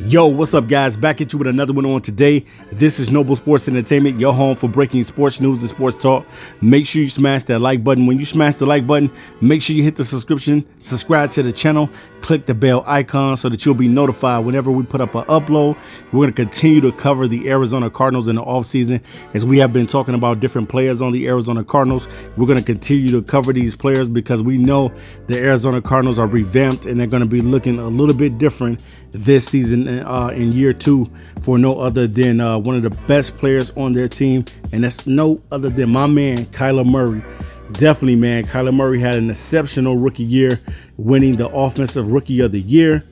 Yo, what's up, guys? Back at you with another one on today. This is Noble Sports Entertainment, your home for breaking sports news and sports talk. Make sure you smash that like button. When you smash the like button, make sure you hit the subscribe to the channel, click the bell icon so that you'll be notified whenever we put up an upload. We're going to continue to cover the Arizona Cardinals in the offseason, as we have been talking about different players on the Arizona Cardinals. We're going to continue to cover these players because we know the Arizona Cardinals are revamped and they're going to be looking a little bit different this season in year two for no other than one of the best players on their team, and that's no other than my man Kyler Murray. Definitely, man, Kyler Murray had an exceptional rookie year, winning the Offensive Rookie of the Year,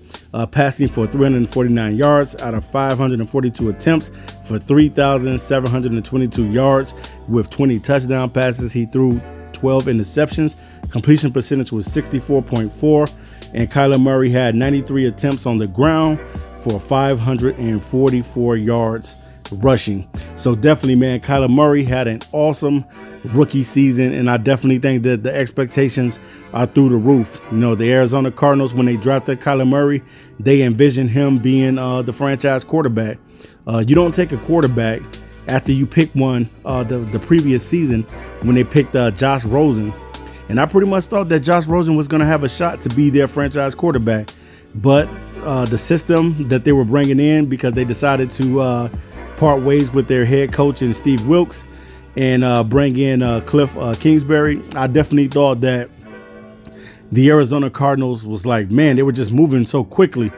passing for 349 yards out of 542 attempts for 3,722 yards with 20 touchdown passes. He threw 12 interceptions. Completion percentage was 64.4, and Kyler Murray had 93 attempts on the ground for 544 yards rushing. So definitely, man, Kyler Murray had an awesome rookie season, and I definitely think that the expectations are through the roof. You know, the Arizona Cardinals, when they drafted Kyler Murray, they envisioned him being the franchise quarterback. You don't take a quarterback after you pick one the previous season when they picked Josh Rosen. And I pretty much thought that Josh Rosen was going to have a shot to be their franchise quarterback. But the system that they were bringing in, because they decided to part ways with their head coach and Steve Wilkes and bring in Cliff Kingsbury, I definitely thought that the Arizona Cardinals was like, man, they were just moving so quickly.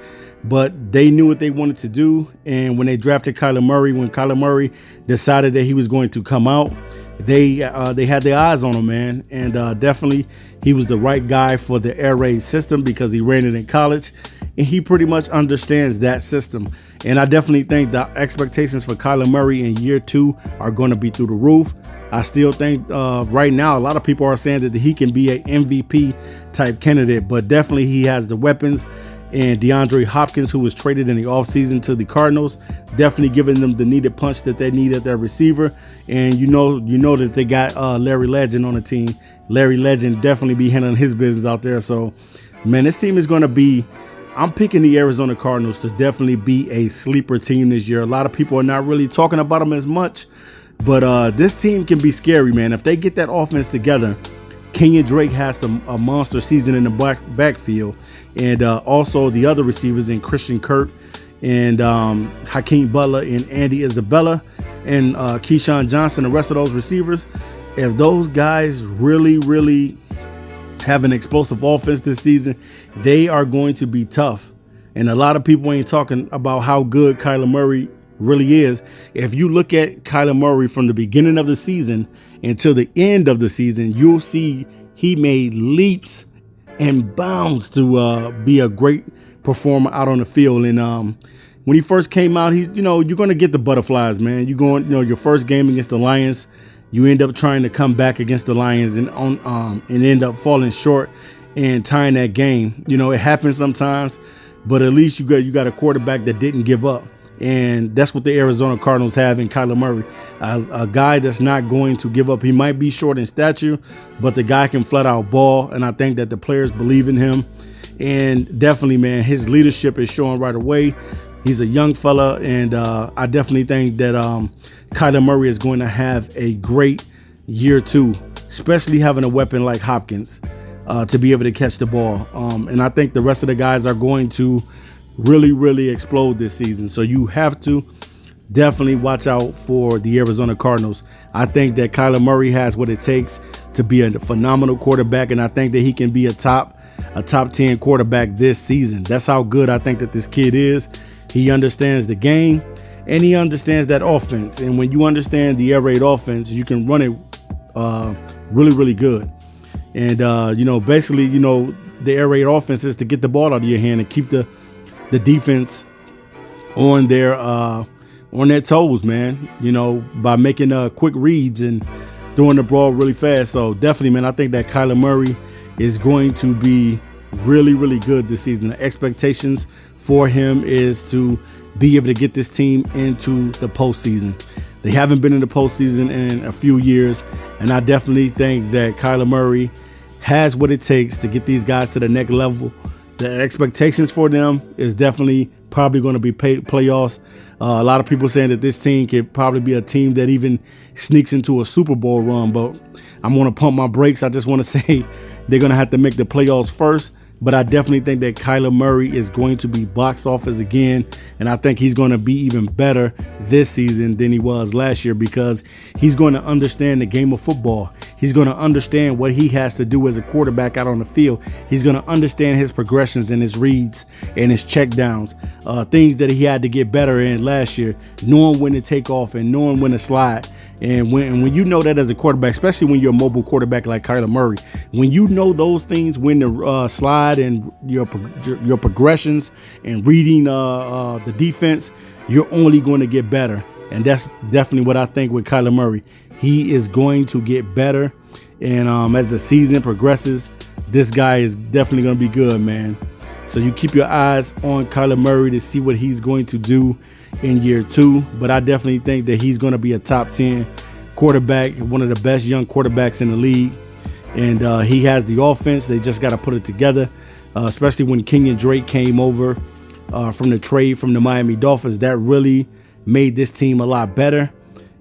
But they knew what they wanted to do. And when they drafted Kyler Murray, when Kyler Murray decided that he was going to come out, they had their eyes on him, man. And definitely he was the right guy for the air raid system because he ran it in college and he pretty much understands that system. And I definitely think the expectations for Kyler Murray in year two are going to be through the roof. I still think right now a lot of people are saying that he can be an MVP type candidate, but definitely he has the weapons. And DeAndre Hopkins, who was traded in the offseason to the Cardinals, definitely giving them the needed punch that they need at their receiver. And you know that they got Larry Legend on the team. Larry Legend definitely be handling his business out there. So, man, this team is going to be, I'm picking the Arizona Cardinals to definitely be a sleeper team this year. A lot of people are not really talking about them as much, but this team can be scary, man. If they get that offense together, Kenyon Drake has a monster season in the backfield, and also the other receivers in Christian Kirk and Hakeem Butler and Andy Isabella and Keyshawn Johnson, the rest of those receivers. If those guys really have an explosive offense this season, they are going to be tough. And a lot of people ain't talking about how good Kyler Murray really is. If you look at Kyler Murray from the beginning of the season until the end of the season, you'll see he made leaps and bounds to be a great performer out on the field. And when he first came out, you're going to get the butterflies, man. You're going, your first game against the Lions, you end up trying to come back against the Lions and end up falling short and tying that game. It happens sometimes, but at least you got a quarterback that didn't give up. And that's what the Arizona Cardinals have in Kyler Murray, a guy that's not going to give up. He might be short in stature, but the guy can flat out ball. And I think that the players believe in him. And definitely, man, his leadership is showing right away. He's a young fella. And I definitely think that Kyler Murray is going to have a great year two, especially having a weapon like Hopkins to be able to catch the ball. And I think the rest of the guys are going to really explode this season. So you have to definitely watch out for the Arizona Cardinals. I think that Kyler Murray has what it takes to be a phenomenal quarterback, and I think that he can be a top 10 quarterback this season. That's how good I think that this kid is. He understands the game and he understands that offense. And when you understand the air raid offense, you can run it really good. And basically, the air raid offense is to get the ball out of your hand and keep the defense on their toes, man, by making quick reads and throwing the ball really fast. So definitely, man, I think that Kyler Murray is going to be really good this season. The expectations for him is to be able to get this team into the postseason. They haven't been in the postseason in a few years, and I definitely think that Kyler Murray has what it takes to get these guys to the next level. The expectations for them is definitely probably going to be playoffs. A lot of people saying that this team could probably be a team that even sneaks into a Super Bowl run, but I'm going to pump my brakes. I just want to say they're going to have to make the playoffs first. But I definitely think that Kyler Murray is going to be box office again. And I think he's going to be even better this season than he was last year, because he's going to understand the game of football. He's going to understand what he has to do as a quarterback out on the field. He's going to understand his progressions and his reads and his check downs, things that he had to get better in last year, knowing when to take off and knowing when to slide. And when you know that as a quarterback, especially when you're a mobile quarterback like Kyler Murray, when you know those things, when to slide and your progressions and reading the defense, you're only going to get better. And that's definitely what I think with Kyler Murray. He is going to get better. And as the season progresses, this guy is definitely going to be good, man. So you keep your eyes on Kyler Murray to see what he's going to do in year 2. But I definitely think that he's going to be a top 10 quarterback, one of the best young quarterbacks in the league. And he has the offense. They just got to put it together, especially when Kenyon Drake came over from the trade from the Miami Dolphins. That really made this team a lot better.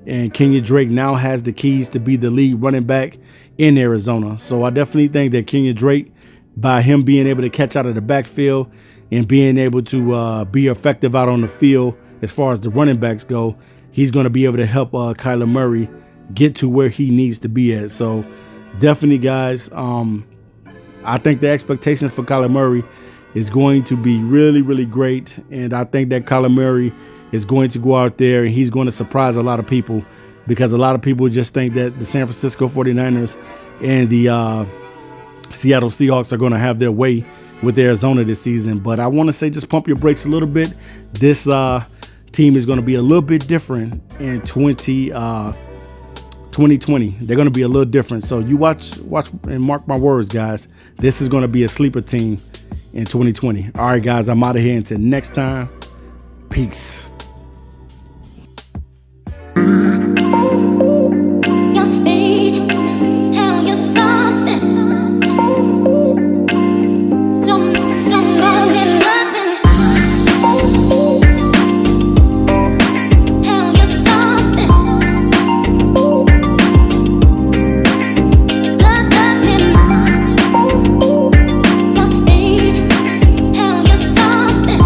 And Kenyon Drake now has the keys to be the lead running back in Arizona. So I definitely think that Kenyon Drake, by him being able to catch out of the backfield and being able to be effective out on the field as far as the running backs go, he's going to be able to help Kyler Murray get to where he needs to be at. So definitely, guys, I think the expectation for Kyler Murray is going to be really, really great. And I think that Kyler Murray is going to go out there and he's going to surprise a lot of people, because a lot of people just think that the San Francisco 49ers and the Seattle Seahawks are going to have their way with Arizona this season. But I want to say, just pump your brakes a little bit. This team is going to be a little bit different in 2020. They're going to be a little different. So you watch and mark my words, guys. This is going to be a sleeper team in 2020. All right, guys, I'm out of here. Until next time, peace.